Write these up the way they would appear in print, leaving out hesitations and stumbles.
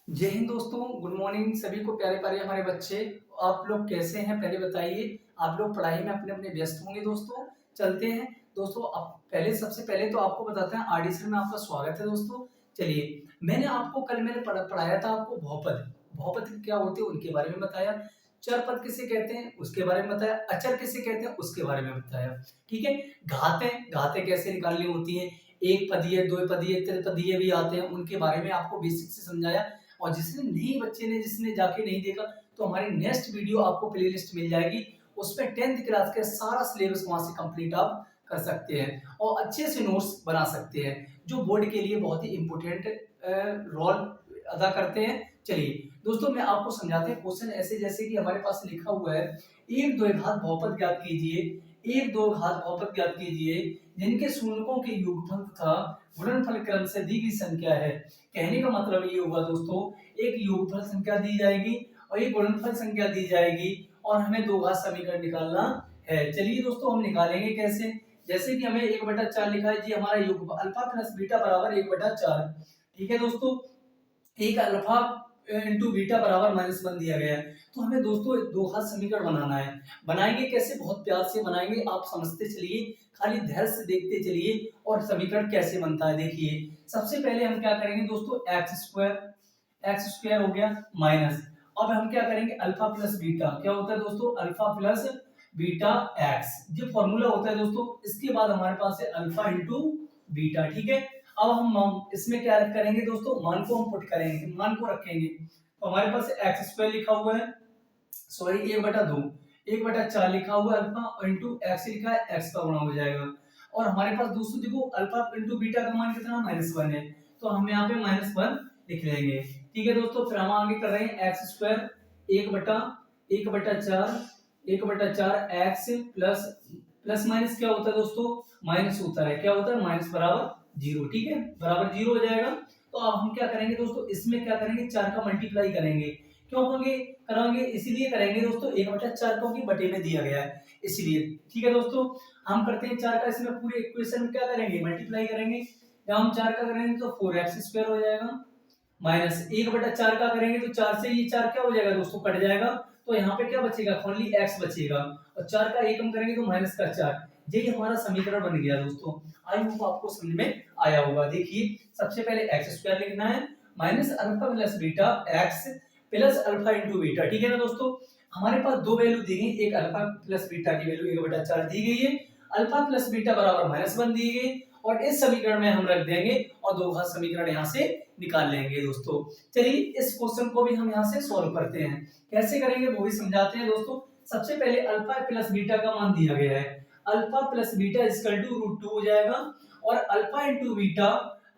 जय हिंद दोस्तों, good morning सभी को। प्यारे प्यारे हमारे बच्चे, आप लोग कैसे हैं पहले बताइए। आप लोग पढ़ाई में अपने अपने व्यस्त होंगे दोस्तों। चलते हैं दोस्तों, अब पहले सबसे पहले तो आपको बताते हैं आरडीएसएल में आपका स्वागत है दोस्तों। चलिए, मैंने आपको कल पढ़ाया था आपको बहुपद। बहुपद क्या होते हैं उनके बारे में बताया। चर पद किसे कहते हैं उसके बारे में बताया। अचर किसे कहते हैं उसके बारे में बताया। ठीक है। घातें घातें कैसे निकालनी होती है, एक पदीय, दो पदीय, त्रिपदीय भी आते हैं, उनके बारे में आपको बेसिक से समझाया। और जिसने जाके नहीं देखा तो हमारी नेक्स्ट वीडियो आपको प्लेलिस्ट मिल जाएगी, उसमें 10th क्लास का सारा सिलेबस वहां से कंप्लीट आप कर सकते हैं और अच्छे से नोट्स बना सकते हैं, जो बोर्ड के लिए बहुत ही इंपॉर्टेंट रोल अदा करते हैं। चलिए दोस्तों, मैं आपको समझाते हैं क्वेश्चन ऐसे, जैसे कि हमारे पास लिखा हुआ है, एक दो घात बहुपद ज्ञात कीजिए। एक दो घात बहुपद ज्ञात कीजिए जिनके शून्यकों के योगफल तथा गुणनफल क्रम से दी गई संख्या है। कहने का मतलब ये हुआ दोस्तों, एक योगफल संख्या दी जाएगी और एक गुणनफल संख्या दी जाएगी और हमें दो घात समीकरण निकालना है। चलिए दोस्तों, हम निकालेंगे कैसे। जैसे कि हमें 1/4 लिखा है जी, हमारा योग अल्फा प्लस बीटा बराबर 1/4। ठीक है दोस्तों, एक अल्फा इंटू बीटा बराबर -1 दिया गया है, तो हमें दोस्तों दो घात समीकरण बनाना है। बनाएंगे कैसे, बहुत प्यार से बनाएंगे, आप समझते चलिए, खाली धैर्य से देखते चलिए और समीकरण कैसे बनता है। देखिए, सबसे पहले हम क्या करेंगे दोस्तों, एक्स स्क्वायर हो गया माइनस, अब हम क्या करेंगे अल्फा प्लस बीटा, क्या होता है दोस्तों अल्फा प्लस बीटा एक्स, जो फॉर्मूला होता है दोस्तों। इसके बाद हमारे पास है अल्फा इंटू बीटा। ठीक है। अब हम इसमें क्या करेंगे दोस्तों, मान को हम पुट करेंगे, मान को रखेंगे, तो हमारे पास एक्स स्क्वायर लिखा हुआ है, सॉरी 1/2, 1/4 लिखा हुआ है अल्फा और इंटू एक्स लिखा है, एक्स का गुणा हो जाएगा। और हमारे पास दोस्तों देखो अल्फा इंटू बीटा का मान कितना -1 है, तो हम यहाँ पे -1 लिख लेंगे। ठीक है दोस्तों, फिर हम आगे कर रहे हैं x square 1/4 x plus, plus minus क्या होता है दोस्तों, माइनस होता है, क्या होता है माइनस बराबर 0। ठीक है, बराबर 0 हो जाएगा। तो अब हम क्या करेंगे दोस्तों, इसमें क्या करेंगे 4 का मल्टीप्लाई करेंगे। क्यों करेंगे, कराएंगे इसीलिए करेंगे दोस्तों, 1/4 क्योंकि बटे में दिया गया है इसलिए। ठीक है दोस्तों, हम करते हैं 4 का इसमें पूरे इक्वेशन में क्या करेंगे, मल्टीप्लाई करेंगे। जब हम 4 का करेंगे तो 4x स्क्वायर हो जाएगा, माइनस 1/4 का करेंगे तो 4 से ये 4 क्या हो जाएगा दोस्तों, कट जाएगा, तो यहाँ पे क्या बचेगा, ओनली x बचेगा, और 4 का 1 हम करेंगे तो माइनस का 4। यही हमारा समीकरण बन गया दोस्तों। आई होप आपको समझ में आया होगा। देखिए, सबसे पहले एक्स स्क्वायर लिखना है minus alpha plus beta x plus alpha into beta. ठीक है ना दोस्तों, हमारे पास दो वैल्यू दी गई, एक अल्फा प्लस बीटा की वैल्यू 1/4 दी गई है, अल्फा प्लस बीटा बराबर -1 दी गई, और इस समीकरण में हम रख देंगे और दो घात समीकरण यहाँ से निकाल लेंगे दोस्तों। चलिए, इस क्वेश्चन को भी हम यहाँ से सॉल्व करते हैं, कैसे करेंगे वो भी समझाते हैं दोस्तों। सबसे पहले अल्फा प्लस बीटा का मान दिया गया है, alpha plus beta equal to √2 हो जाएगा, और alpha into beta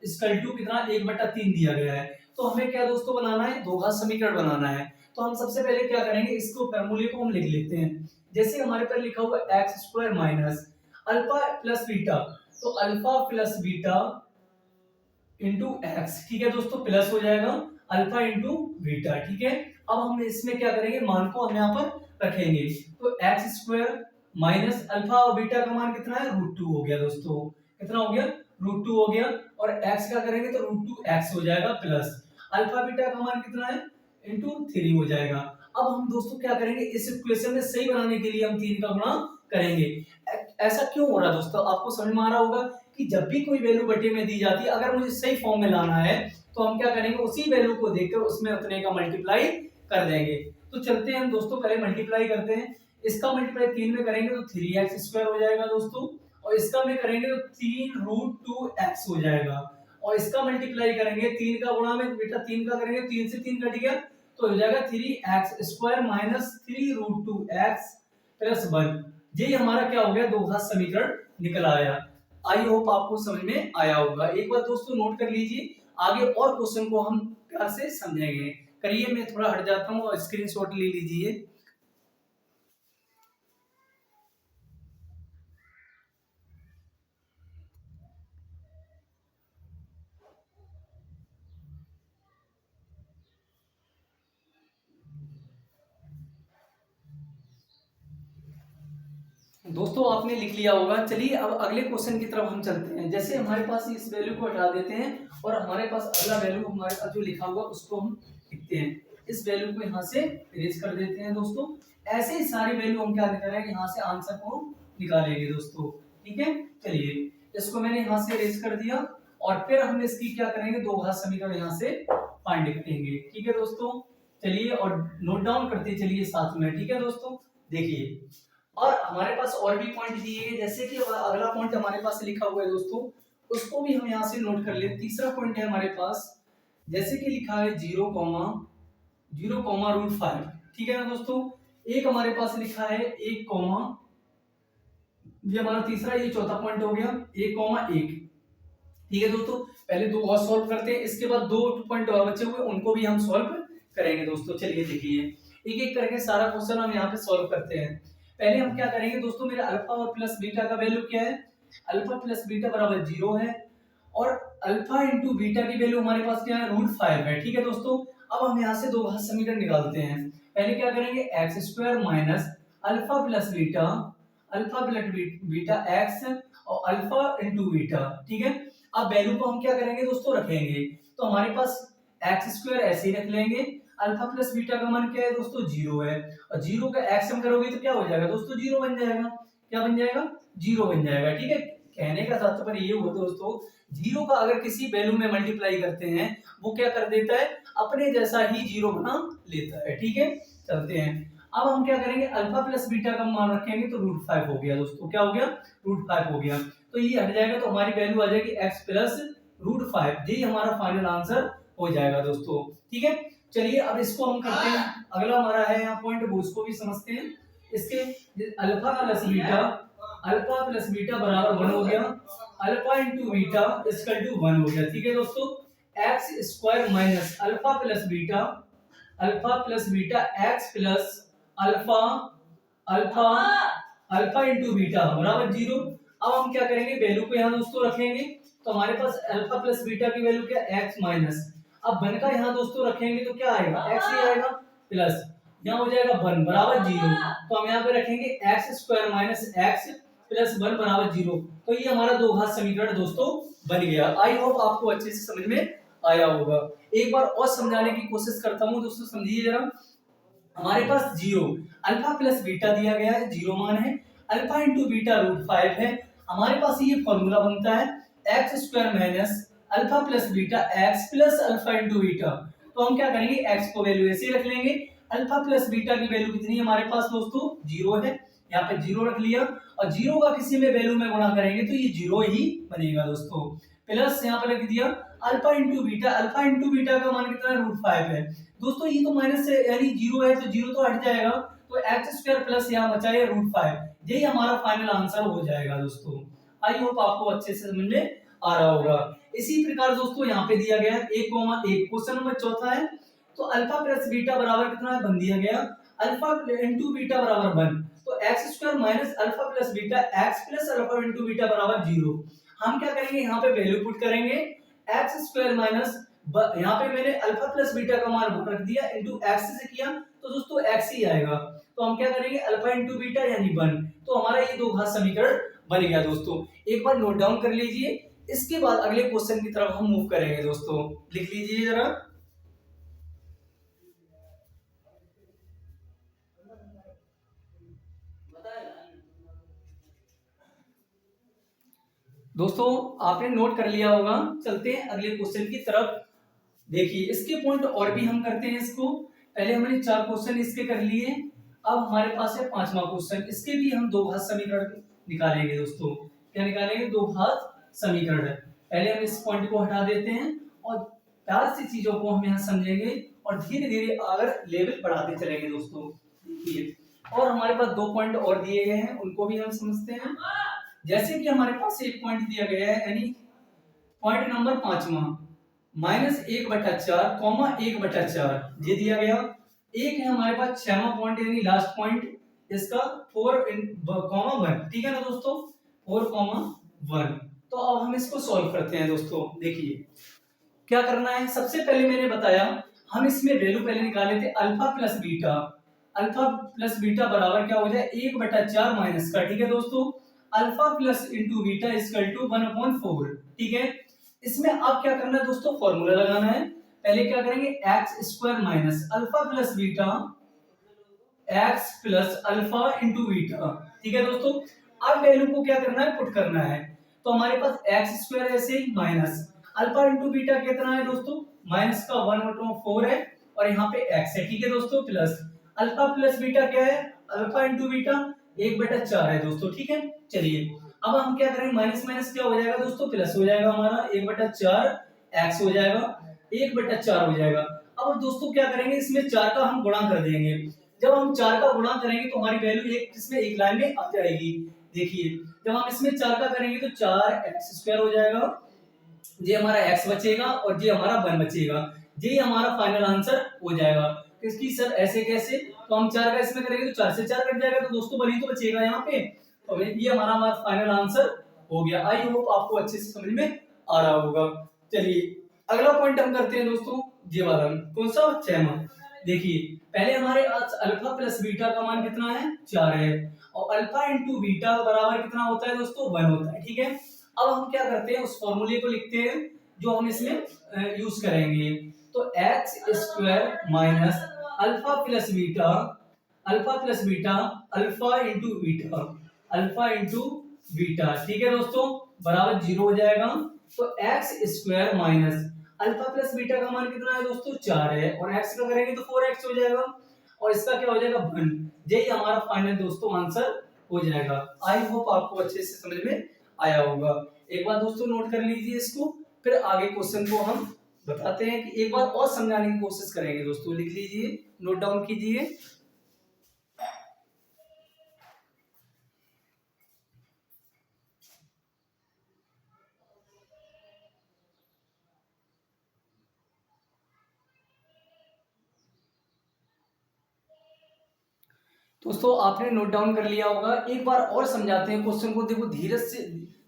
equal to कितना 1/3 दिया गया है। तो हमें क्या दोस्तों बनाना है, दो घात समीकरण बनाना है। तो हम सबसे पहले क्या करेंगे, इसको फॉर्मूले को हम लिख लेते हैं। जैसे हमारे पर लिखा हुआ X square minus alpha plus beta, तो alpha plus beta into X. ठीक है दोस्तों, प्लस हो जाएगा अल्फा इंटू बीटा। ठीक है, अब हम इसमें क्या करेंगे, मान को हम यहाँ पर रखेंगे, तो एक्स स्क्वायर माइनस अल्फा और बीटा का मान कितना है, √2 हो गया दोस्तों, कितना हो गया, √2 हो गया, और एक्स का करेंगे तो √2x हो जाएगा, प्लस अल्फा बीटा का मान कितना है, इंटू 3 हो जाएगा। अब हम दोस्तों क्या करेंगे, इस इक्वेशन में सही बनाने के लिए हम 3 का गुणा करेंगे। ऐसा क्यों हो रहा है दोस्तों, आपको समझ में आ रहा होगा कि जब भी कोई वैल्यू बटे में दी जाती है, अगर मुझे सही फॉर्म में लाना है तो हम क्या करेंगे, उसी वैल्यू को देखकर उसमें उतने का मल्टीप्लाई कर देंगे। तो चलते हैं हम दोस्तों, पहले मल्टीप्लाई करते हैं। इसका मल्टीप्लाई 3 में करेंगे तो 3x स्क्वायर हो जाएगा दोस्तों, और इसका में करेंगे तो 3√2x हो जाएगा, और इसका मल्टीप्लाई करेंगे 3 का गुणा में बेटा 3 का करेंगे, 3 से 3 कट गया तो हो जाएगा 3x square minus 3√2x plus 1। यही हमारा क्या हो गया, दो घात समीकरण निकल आया। आई होप आपको समझ में आया होगा। एक बार दोस्तों नोट कर लीजिए, आगे और क्वेश्चन को हम प्यार से समझेंगे। करिए, मैं थोड़ा हट जाता हूँ और स्क्रीनशॉट ले लीजिए। दोस्तों आपने लिख लिया होगा। चलिए, अब अगले क्वेश्चन की तरफ हम चलते हैं। जैसे हमारे पास इस वैल्यू को हटा देते हैं और हमारे पास अगला वैल्यू हमारे पास जो लिखा हुआ उसको हम लिखते हैं। इस वैल्यू को यहाँ से इरेज कर देते हैं दोस्तों। ऐसे ही सारी वैल्यू हम क्या करेंगे, यहाँ से आंसर को निकालेंगे दोस्तों। ठीक है, चलिए इसको मैंने यहाँ से इरेज कर दिया और फिर हम इसकी क्या करेंगे, दो घात समीकरण यहाँ से फाइंड करेंगे। ठीक है दोस्तों, चलिए और नोट डाउन करते चलिए साथ में। ठीक है दोस्तों, देखिए और हमारे पास और भी पॉइंट दिए हैं, जैसे कि अगला पॉइंट हमारे पास लिखा हुआ है दोस्तों, उसको भी हम यहाँ से नोट कर ले। तीसरा पॉइंट है हमारे पास, जैसे कि लिखा है 0,0,5। ठीक है ना दोस्तों, एक हमारे पास लिखा है 1, ये हमारा तीसरा, ये चौथा पॉइंट हो गया 1,1। ठीक है दोस्तों, पहले दो और सॉल्व करते हैं, इसके बाद दो पॉइंट और बचे हुए उनको भी हम सॉल्व करेंगे दोस्तों। चलिए देखिए एक एक करके सारा क्वेश्चन हम यहाँ पे सॉल्व करते हैं। पहले हम क्या करेंगे दोस्तों, मेरे अल्फा और प्लस बीटा का वैल्यू क्या है, अल्फा प्लस बीटा बराबर 0 है और अल्फा इंटू बीटा की वैल्यू हमारे पास क्या है, √5 है। ठीक है दोस्तों, अब हम यहाँ से दो घात समीकरण निकालते हैं। पहले क्या करेंगे, x square minus alpha plus beta, alpha plus beta x और अल्फा इंटू बीटा। ठीक है, अब वैल्यू को हम क्या करेंगे दोस्तों, रखेंगे। तो हमारे पास एक्स स्क्वायर ऐसे ही रख लेंगे, अल्फा प्लस बीटा का मान क्या है दोस्तों, 0 है और 0 का एक्सएम करोगे तो क्या हो जाएगा दोस्तों, 0 बन जाएगा। क्या बन जाएगा, 0 बन जाएगा। ठीक है, कहने का तात्पर्य ये हुआ दोस्तों, 0 का अगर किसी वैल्यू में मल्टीप्लाई करते हैं वो क्या कर देता है, अपने जैसा ही 0 बना लेता है। ठीक है, चलते हैं। अब हम क्या करेंगे, अल्फा प्लस बीटा का मान रखेंगे तो √5 हो गया दोस्तों। क्या हो गया, √5 हो गया। तो ये हट जाएगा तो हमारी वैल्यू आ जाएगी x प्लस √5। यही हमारा फाइनल आंसर हो जाएगा दोस्तों। ठीक है, चलिए अब इसको हम करते हैं। अगला हमारा है यहाँ पॉइंट, वो उसको भी समझते हैं। इसके अल्फा प्लस बीटा बराबर 1 हो गया, alpha into beta equal to 1 हो गया। ठीक है दोस्तों, x square minus alpha plus beta x plus alpha alpha into beta बराबर 0। अब हम क्या करेंगे, वैल्यू को यहाँ दोस्तों रखेंगे। तो हमारे पास अल्फा प्लस बीटा की वैल्यू क्या है, x माइनस, अब 1 का यहाँ दोस्तों रखेंगे तो क्या आएगा, x ही आएगा, प्लस यहाँ हो जाएगा 1 बराबर 0। तो हम यहाँ पे रखेंगे x square minus x plus 1 बराबर 0। तो ये हमारा दो घात समीकरण दोस्तों बन गया। आई होप आपको अच्छे से समझ में आया होगा। एक बार और समझाने की कोशिश करता हूँ दोस्तों, समझिए जरा। हमारे पास 0 अल्फा प्लस बीटा दिया गया है, 0 मान है, अल्फा इंटू बीटा √5 है। हमारे पास ये फॉर्मूला बनता है x square minus alpha plus beta x plus alpha into beta. तो हम क्या करेंगे, एक्स को वैल्यू ऐसे रख लेंगे, अल्फा प्लस बीटा की वैल्यू कितनी है हमारे पास दोस्तों, 0 है, यहाँ पे 0 रख लिया और 0 का किसी में वैल्यू में गुणा करेंगे तो ये 0 ही बनेगा दोस्तों। प्लस यहाँ पे रख दिया अल्फा इंटू बीटा का मान कितना है, √5 है दोस्तों। ये तो माइनस से यानी 0 है तो 0 तो हट जाएगा, तो एक्स स्क्वायर प्लस यहाँ बचा है √5। यही हमारा फाइनल आंसर हो जाएगा दोस्तों। आई होप आपको अच्छे से समझ में आ रहा होगा। इसी प्रकार दोस्तों यहाँ पे दिया गया है 1,1, क्वेश्चन नंबर चौथा है। तो अल्फा प्लस बीटा बराबर कितना है, बन दिया गया अल्फा इंटू बीटा बराबर 1। तो x square minus alpha plus beta x plus alpha into beta बराबर 0। हम क्या करेंगे, यहाँ पे वैल्यू पुट करेंगे, एक्स स्क्वायर माइनस, यहाँ पे मैंने अल्फा प्लस बीटा का मान रख दिया, इंटू एक्स से किया तो दोस्तों एक्स ही आएगा। तो हम क्या करेंगे, अल्फा इंटू बीटा यानी 1। तो हमारा ये दो घात समीकरण बन गया दोस्तों। एक बार नोट डाउन कर लीजिए, इसके बाद अगले क्वेश्चन की तरफ हम मूव करेंगे दोस्तों। लिख लीजिए जरा। दोस्तों आपने नोट कर लिया होगा, चलते हैं अगले क्वेश्चन की तरफ। देखिए इसके पॉइंट और भी हम करते हैं इसको। पहले हमने 4 क्वेश्चन इसके कर लिए, अब हमारे पास है 5वां क्वेश्चन। इसके भी हम दो घात समीकरण निकालेंगे दोस्तों। क्या निकालेंगे, दो घात समीकरण। पहले हम इस पॉइंट को हटा देते हैं और प्यार से चीजों को हम यहाँ समझेंगे और धीरे धीरे अगर लेवल बढ़ाते चलेंगे दोस्तों। देखिए और हमारे पास 2 पॉइंट और दिए गए हैं, उनको भी हम समझते हैं। जैसे कि हमारे पास एक पॉइंट दिया गया है, यानी पॉइंट नंबर 5वां, -1/4, 1/4 ये दिया गया। एक है हमारे पास 6वां पॉइंट यानी लास्ट पॉइंट, इसका 4,1। ठीक है ना दोस्तों, 4,1। तो अब हम इसको सॉल्व करते हैं दोस्तों। देखिए क्या करना है, सबसे पहले मैंने बताया हम इसमें वैल्यू पहले निकाले थे अल्फा प्लस बीटा बराबर क्या हो जाए, 1/4 माइनस का। ठीक है दोस्तों, alpha plus into beta equal to 1/4। ठीक है, इसमें अब क्या करना है दोस्तों, फॉर्मूला लगाना है। पहले क्या करेंगे x square minus alpha plus beta x plus alpha into beta. ठीक है दोस्तों, अब वैल्यू को क्या करना है, पुट करना है। तो हमारे पास एक्स स्क्वायर ऐसे ही माइनस अल्फा इंटू बीटा कितना है दोस्तों, माइनस का 1/4 है और यहाँ पे एक्स है। ठीक है दोस्तों, प्लस अल्फा प्लस बीटा क्या है, अल्फा इंटू बीटा 1/4 है दोस्तों। ठीक है, चलिए अब हम क्या करेंगे, माइनस माइनस क्या हो जाएगा दोस्तों, प्लस हो जाएगा हमारा 1/4 एक्स हो जाएगा 1/4 हो जाएगा। अब दोस्तों क्या करेंगे, इसमें 4 का हम गुणा कर देंगे। जब हम 4 का गुणा करेंगे तो हमारी वैल्यू एक इसमें एक लाइन में आ जाएगी। देखिए जब हम इसमें 4 का करेंगे तो 4x² हो जाएगा, ये हमारा x बचेगा और ये हमारा 1 बचेगा, ये हमारा फाइनल आंसर हो जाएगा। तो इसकी सर ऐसे कैसे, तो हम 4 का इसमें करेंगे तो 4 से 4 कट जाएगा, तो दोस्तों 1 ही तो बचेगा यहाँ पे। तो ये हमारा फाइनल आंसर हो गया। आई होप आपको अच्छे से समझ में आ रहा होगा। चलिए अगला पॉइंट हम करते हैं दोस्तों, ये वाला कौन सा, 6वां। देखिए पहले हमारे अल्फा प्लस बीटा का मान कितना है, 4 है, और अल्फा इंटू बीटा बराबर कितना होता है दोस्तों, 1 होता है। ठीक है, अब हम क्या करते हैं, उस फॉर्मूले को लिखते हैं जो हम इसमें यूज करेंगे। तो x square minus alpha plus beta alpha into beta alpha into beta. ठीक है दोस्तों, बराबर 0 हो जाएगा। तो x square minus alpha plus beta का मान कितना है दोस्तों, 4 है, और x का करेंगे तो 4x हो जाएगा, और इसका क्या हो जाएगा 1। यही हमारा फाइनल दोस्तों आंसर हो जाएगा। आई होप आपको अच्छे से समझ में आया होगा। एक बार दोस्तों नोट कर लीजिए इसको, फिर आगे क्वेश्चन को हम बताते हैं कि एक बार और समझाने की कोशिश करेंगे दोस्तों। लिख लीजिए, नोट डाउन कीजिए। दोस्तों आपने नोट डाउन कर लिया होगा, एक बार और समझाते हैं क्वेश्चन को। देखो धीरज से,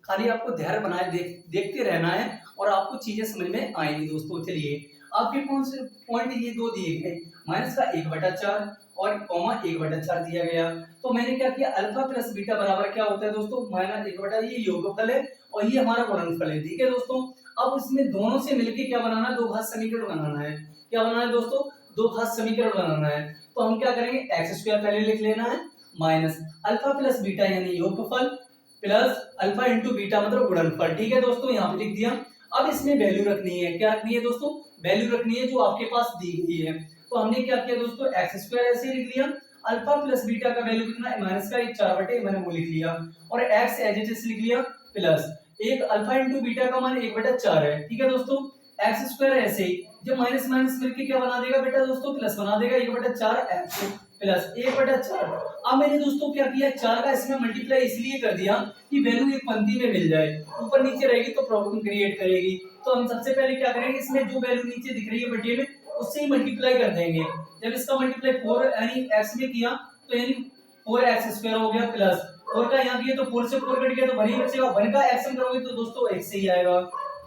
खाली आपको धैर्य बनाए देखते रहना है और आपको चीजें समझ में आएंगी दोस्तों। चलिए आपके कौन से पॉइंट ये दो दिए गए, माइनस का 1/4 और कॉमा 1/4 दिया गया। तो मैंने क्या किया, अल्फा प्लस बीटा बराबर क्या होता है दोस्तों, माइनस 1/, ये योगफल है और ये हमारा गुणनफल है। ठीक है दोस्तों, अब इसमें दोनों से मिलके क्या बनाना है, दो घात समीकरण बनाना है। क्या बनाना है दोस्तों, दो घात समीकरण बनाना है। तो हम क्या करेंगे, एक्स स्क्वायर पहले लिख लेना है माइनस अल्फा प्लस बीटा यानी योगफल प्लस अल्फा इंटू बीटा मतलब गुणनफल। ठीक है दोस्तों, यहाँ पे लिख दिया। अब इसमें वैल्यू रखनी है, क्या रखनी है दोस्तों, वैल्यू रखनी है जो आपके पास दी गई है। तो हमने क्या किया दोस्तों, एक्स स्क्वायर ऐसे ही लिख लिया, अल्फा प्लस बीटा का वैल्यू कितना है, माइनस का 4 मैंने वो लिख लिया, और एक्स एज इट इज लिख लिया, प्लस एक अल्फा इंटू बीटा का मान 1/4 है। ठीक है दोस्तों, एक्स स्क्वायर ऐसे ही, जब माइनस माइनस मिलके क्या बना देगा बेटा दोस्तों, प्लस बना देगा, 1/4 एक्स प्लस 1/4। अब मैंने दोस्तों क्या किया, 4 का इसमें मल्टीप्लाई इसलिए कर दिया कि वैल्यू एक पंक्ति में मिल जाए, ऊपर नीचे रहेगी तो प्रॉब्लम क्रिएट करेगी। तो हम सबसे पहले क्या करेंगे, इसमें जो वैल्यू नीचे दिख रही है बटे में उससे ही मल्टीप्लाई कर देंगे। जब इसका मल्टीप्लाई 4 यानी x में किया तो यानी 4x² हो गया, प्लस 4 का यहाँ किया तो 4 से 4 कट गया तो 1 ही बचेगा, 1 का x में करोगे तो दोस्तों x से ही आएगा।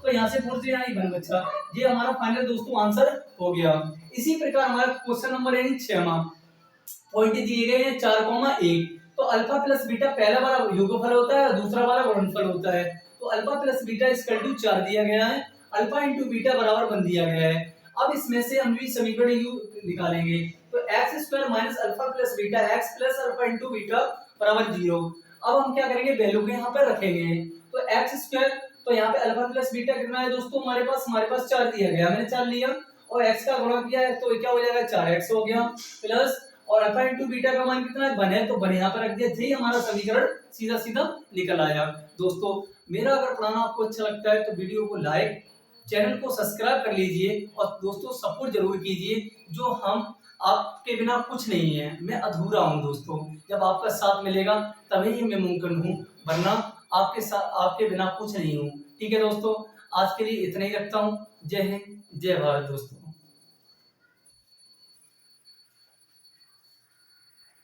तो यहाँ से 4 से यहाँ 1 बचा, ये हमारा फाइनल दोस्तों आंसर हो गया। इसी प्रकार हमारा क्वेश्चन नंबर यानी 6वां पॉइंट दिए गए हैं 4,1। तो अल्फा प्लस बीटा पहला वाला योगफल होता है और दूसरा वाला गुणनफल होता है। तो alpha plus beta equal to 4 दिया गया है, अल्फा इंटू बीटा बराबर 1 दिया गया है। अब इसमें से हम भी समीकरण यू निकालेंगे। तो x square minus alpha plus beta x plus alpha into beta बराबर 0। अब हम क्या करेंगे, वैल्यू को यहाँ पर रखेंगे। तो एक्स स्क्वायर, तो यहाँ पे अल्फा प्लस बीटा कितना है दोस्तों, हमारे पास 4 दिया गया, मैंने 4 लिया और x का गुणा किया है तो क्या हो जाएगा, 4x हो गया, प्लस और अल्फा इंटू बीटा का मान कितना है, 1 है, तो 1 यहाँ पर रख दिया, यही हमारा समीकरण सीधा सीधा निकल आया। दोस्तों मेरा अगर पढ़ाना आपको अच्छा लगता है तो वीडियो को लाइक, चैनल को सब्सक्राइब कर लीजिए और दोस्तों सपोर्ट जरूर कीजिए। जो हम आपके बिना कुछ नहीं है, मैं अधूरा हूँ दोस्तों, जब आपका साथ मिलेगा तभी मैं मुमकिन हूँ, वरना आपके साथ आपके बिना कुछ नहीं हूँ। ठीक है दोस्तों, आज के लिए इतना ही रखता हूँ। जय हिंद, जय भारत दोस्तों।